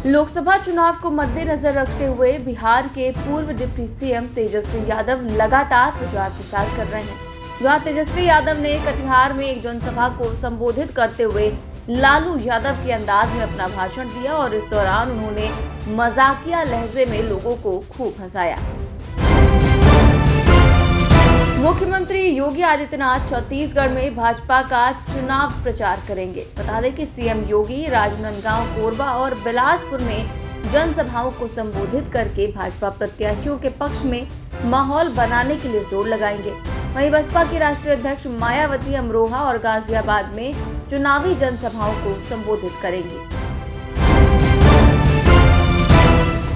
लोकसभा चुनाव को मद्देनजर रखते हुए बिहार के पूर्व डिप्टी सीएम तेजस्वी यादव लगातार प्रचार प्रसार कर रहे हैं। जहां तेजस्वी यादव ने कटिहार में एक जनसभा को संबोधित करते हुए लालू यादव के अंदाज में अपना भाषण दिया और इस दौरान उन्होंने मजाकिया लहजे में लोगों को खूब हंसाया। मुख्यमंत्री योगी आदित्यनाथ छत्तीसगढ़ में भाजपा का चुनाव प्रचार करेंगे। बता दें कि सीएम योगी राजनांदगांव, कोरबा और बिलासपुर में जनसभाओं को संबोधित करके भाजपा प्रत्याशियों के पक्ष में माहौल बनाने के लिए जोर लगाएंगे। वहीं बसपा की राष्ट्रीय अध्यक्ष मायावती अमरोहा और गाजियाबाद में चुनावी जनसभाओं को संबोधित करेंगी।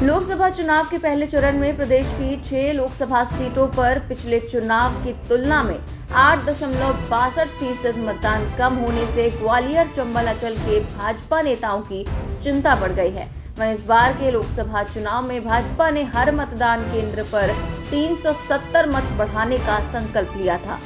लोकसभा चुनाव के पहले चरण में प्रदेश की 6 लोकसभा सीटों पर पिछले चुनाव की तुलना में 8.62% मतदान कम होने से ग्वालियर, चंबल अंचल के भाजपा नेताओं की चिंता बढ़ गई है। वहीं इस बार के लोकसभा चुनाव में भाजपा ने हर मतदान केंद्र पर 370 मत बढ़ाने का संकल्प लिया था।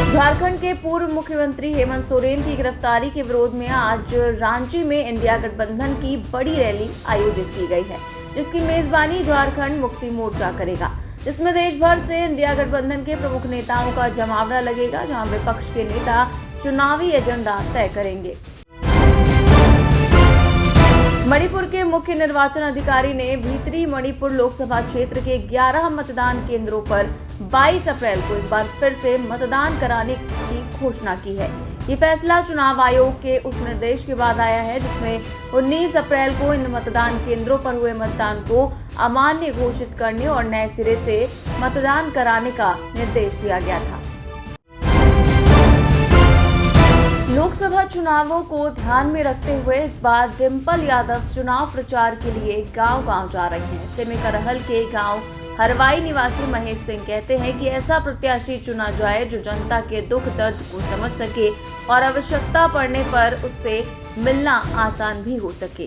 झारखंड के पूर्व मुख्यमंत्री हेमंत सोरेन की गिरफ्तारी के विरोध में आज रांची में इंडिया गठबंधन की बड़ी रैली आयोजित की गई है, जिसकी मेजबानी झारखंड मुक्ति मोर्चा करेगा। जिसमें देश भर से इंडिया गठबंधन के प्रमुख नेताओं का जमावड़ा लगेगा, जहां विपक्ष के नेता चुनावी एजेंडा तय करेंगे। मणिपुर के मुख्य निर्वाचन अधिकारी ने भीतरी मणिपुर लोकसभा क्षेत्र के 11 मतदान केंद्रों पर 22 अप्रैल को एक बार फिर से मतदान कराने की घोषणा की है। ये फैसला चुनाव आयोग के उस निर्देश के बाद आया है, जिसमें 19 अप्रैल को इन मतदान केंद्रों पर हुए मतदान को अमान्य घोषित करने और नए सिरे से मतदान कराने का निर्देश दिया गया था। लोकसभा चुनावों को ध्यान में रखते हुए इस बार डिम्पल यादव चुनाव प्रचार के लिए गांव-गांव जा रही हैं। ऐसे में करहल के गांव हरवाई निवासी महेश सिंह कहते हैं कि ऐसा प्रत्याशी चुना जाए जो जनता के दुख दर्द को समझ सके और आवश्यकता पड़ने पर उससे मिलना आसान भी हो सके।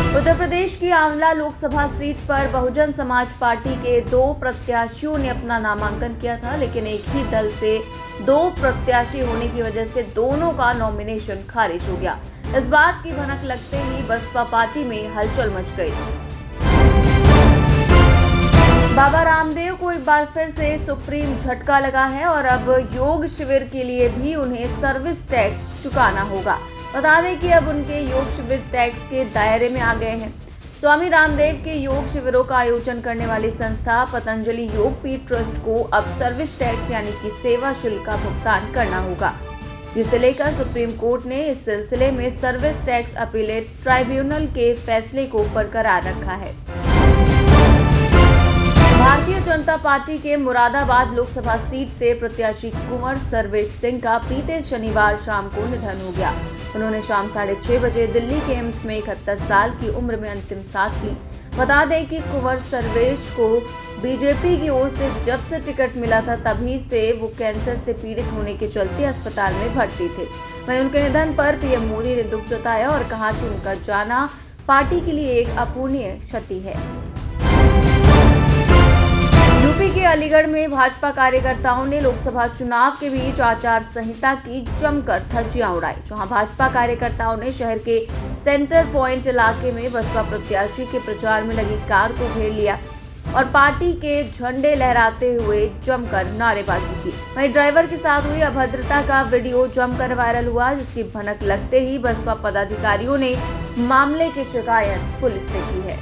उत्तर प्रदेश की आंवला लोकसभा सीट पर बहुजन समाज पार्टी के 2 प्रत्याशियों ने अपना नामांकन किया था, लेकिन एक ही दल से 2 प्रत्याशी होने की वजह से दोनों का नॉमिनेशन खारिज हो गया। इस बात की भनक लगते ही बसपा पार्टी में हलचल मच गई। बाबा रामदेव को एक बार फिर से सुप्रीम झटका लगा है और अब योग शिविर के लिए भी उन्हें सर्विस टैक्स चुकाना होगा। बता दें कि अब उनके योग शिविर टैक्स के दायरे में आ गए हैं। स्वामी रामदेव के योग शिविरों का आयोजन करने वाली संस्था पतंजलि योग पीठ ट्रस्ट को अब सर्विस टैक्स यानी कि सेवा शुल्क का भुगतान करना होगा, जिसे लेकर सुप्रीम कोर्ट ने इस सिलसिले में सर्विस टैक्स अपीलेट ट्राइब्यूनल के फैसले को बरकरार रखा है। भारतीय जनता पार्टी के मुरादाबाद लोकसभा सीट से प्रत्याशी कुंवर सर्वेश सिंह का बीते शनिवार शाम को निधन हो गया। उन्होंने शाम 6:30 बजे दिल्ली के एम्स में 71 साल की उम्र में अंतिम सांस ली। बता दें कि कुंवर सर्वेश को बीजेपी की ओर से जब से टिकट मिला था तभी से वो कैंसर से पीड़ित होने के चलते अस्पताल में भर्ती थे। वहीं उनके निधन पर पीएम मोदी ने दुख जताया और कहा कि उनका जाना पार्टी के लिए एक अपूरणीय क्षति है। यूपी के अलीगढ़ में भाजपा कार्यकर्ताओं ने लोकसभा चुनाव के बीच आचार संहिता की जमकर धज्जियां उड़ाई। जहां भाजपा कार्यकर्ताओं ने शहर के सेंटर पॉइंट इलाके में बसपा प्रत्याशी के प्रचार में लगी कार को घेर लिया और पार्टी के झंडे लहराते हुए जमकर नारेबाजी की। वहीं ड्राइवर के साथ हुई अभद्रता का वीडियो जमकर वायरल हुआ, जिसकी भनक लगते ही बसपा पदाधिकारियों ने मामले की शिकायत पुलिस से की है।